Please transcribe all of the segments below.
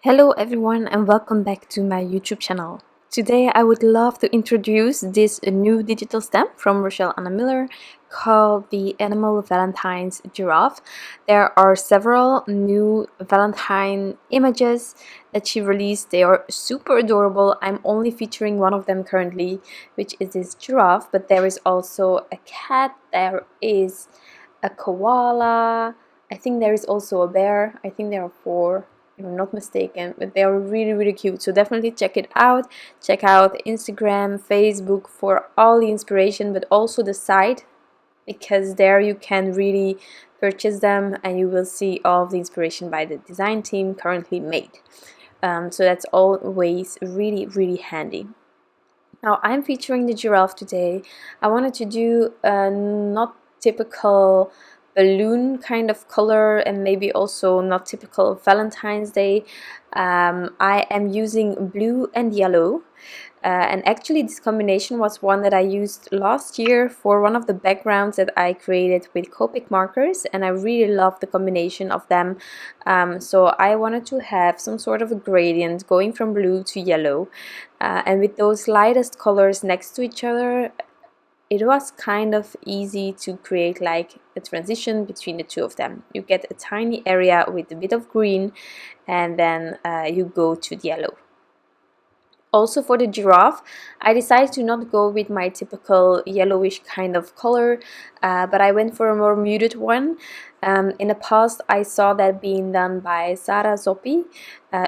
Hello everyone and welcome back to my YouTube channel. Today I would love to introduce this new digital stamp from Rachelle Anne Miller called the Animal Valentines Giraffe. There are several new Valentine images that she released. They are super adorable. I'm only featuring one of them currently, which is this giraffe, but there is also a cat, there is a koala, I think there is also a bear. I think there are four, if I'm not mistaken, but they are really cute. So definitely check it out. Check out Instagram, Facebook for all the inspiration, but also the site, because there you can really purchase them and you will see all of the inspiration by the design team currently made. So that's always really handy. Now I'm featuring the giraffe today. I wanted to do a not typical balloon kind of color and maybe also not typical Valentine's Day. I am using blue and yellow. And actually this combination was one that I used last year for one of the backgrounds that I created with Copic Markers, and I really love the combination of them. So I wanted to have some sort of a gradient going from blue to yellow, and with those lightest colors next to each other, it was kind of easy to create like a transition between the two of them. You get a tiny area with a bit of green, and then you go to the yellow. Also for the giraffe, I decided to not go with my typical yellowish kind of color, but I went for a more muted one. In the past, I saw that being done by Sara Zoppi.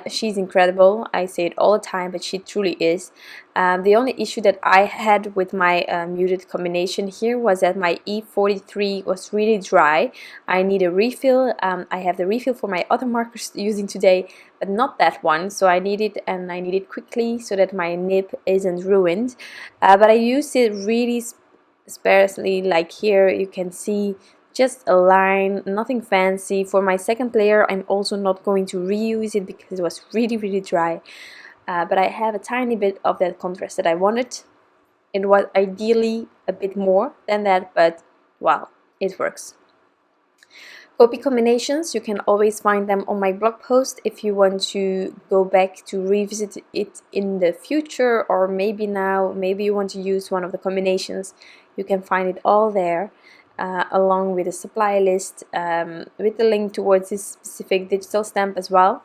She's incredible. I say it all the time, but she truly is. The only issue that I had with my muted combination here was that my E43 was really dry. I need a refill. I have the refill for my other markers using today, but not that one. So I need it, and I need it quickly so that my nib isn't ruined. But I used it really sparsely. Like here you can see just a line, nothing fancy. For my second layer I'm also not going to reuse it because it was really dry, but I have a tiny bit of that contrast that I wanted. It was ideally a bit more than that, but wow, it works. Copy combinations, you can always find them on my blog post if you want to go back to revisit it in the future, or maybe now, maybe you want to use one of the combinations. You can find it all there, along with a supply list, with the link towards this specific digital stamp as well.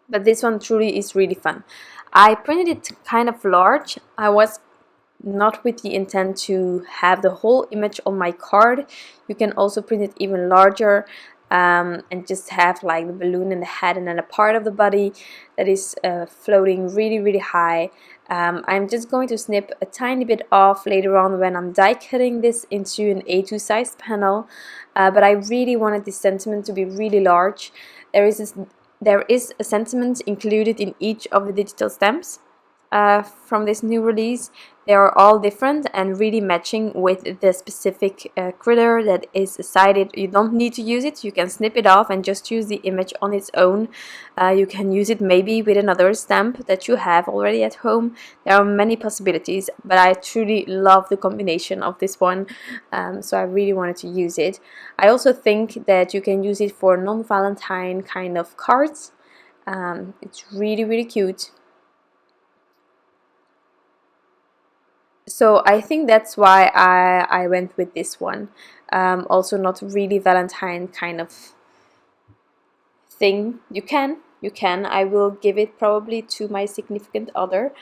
But this one truly is really fun. I printed it kind of large. I was not with the intent to have the whole image on my card. You can also print it even larger, and just have like the balloon and the head and then a part of the body that is floating really high. I'm just going to snip a tiny bit off later on when I'm die cutting this into an A2 sized panel, but I really wanted this sentiment to be really large. There is a sentiment included in each of the digital stamps from this new release. They are all different and really matching with the specific critter that is cited. You don't need to use it, you can snip it off and just use the image on its own. You can use it maybe with another stamp that you have already at home. There are many possibilities, but I truly love the combination of this one, so I really wanted to use it. I also think that you can use it for non-Valentine kind of cards. It's really cute. So I think that's why I went with this one. Also not really Valentine kind of thing. You can. I will give it probably to my significant other.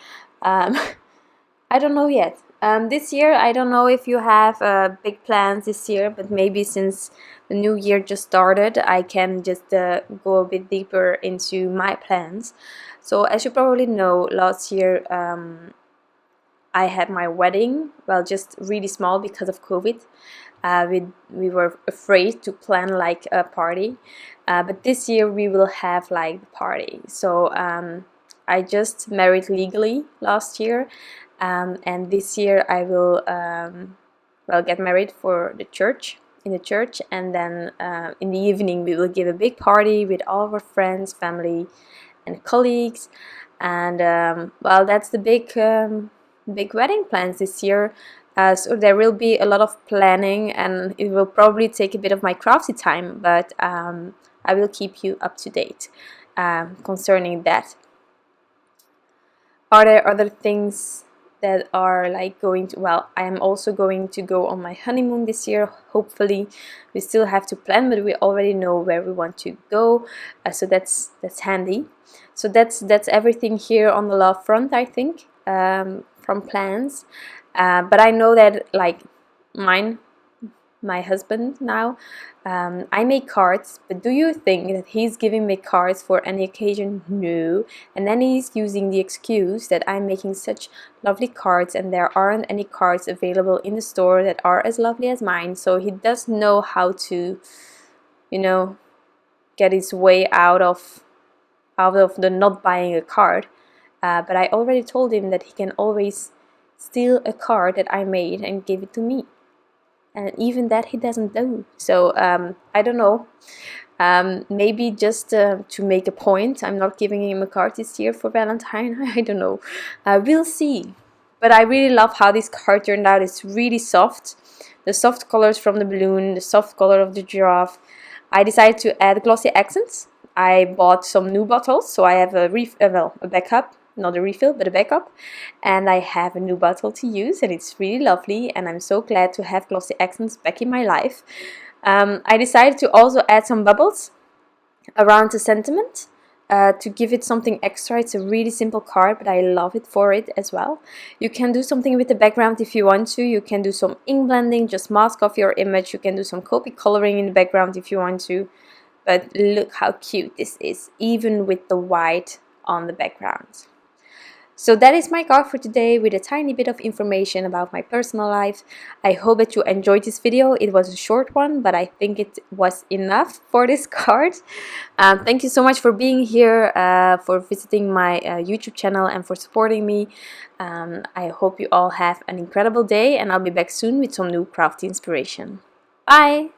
I don't know yet. This year, I don't know if you have big plans this year, but maybe since the new year just started, I can just go a bit deeper into my plans. So as you probably know, last year I had my wedding, well, just really small because of COVID. We were afraid to plan like a party, but this year we will have like the party. So I just married legally last year, and this year I will well, get married for the church, in the church, and then in the evening we will give a big party with all of our friends, family and colleagues, and well, that's the big wedding plans this year. So there will be a lot of planning, and it will probably take a bit of my crafty time, but I will keep you up to date. concerning that. Are there other things that are like going to, well, I am also going to go on my honeymoon this year, hopefully. We still have to plan, but we already know where we want to go, so that's handy. So that's everything here on the love front, I think, from plans. But I know that like my husband now, I make cards, but do you think that he's giving me cards for any occasion? No. And then he's using the excuse that I'm making such lovely cards and there aren't any cards available in the store that are as lovely as mine. So he does know how to, you know, get his way out of the not buying a card. But I already told him that he can always steal a card that I made and give it to me. And even that he doesn't do. So I don't know. Maybe just to make a point, I'm not giving him a card this year for Valentine. I don't know. We'll see. But I really love how this card turned out. It's really soft. The soft colors from the balloon, the soft color of the giraffe. I decided to add glossy accents. I bought some new bottles, so I have a backup. Not a refill, but a backup, and I have a new bottle to use, and it's really lovely, and I'm so glad to have glossy accents back in my life. I decided to also add some bubbles around the sentiment to give it something extra. It's a really simple card, but I love it for it as well. You can do something with the background if you want to. You can do some ink blending, just mask off your image. You can do some Copic coloring in the background if you want to, but look how cute this is, even with the white on the background. So that is my card for today, with a tiny bit of information about my personal life. I hope that you enjoyed this video. It was a short one, but I think it was enough for this card. Thank you so much for being here, for visiting my YouTube channel and for supporting me. I hope you all have an incredible day, and I'll be back soon with some new craft inspiration. Bye!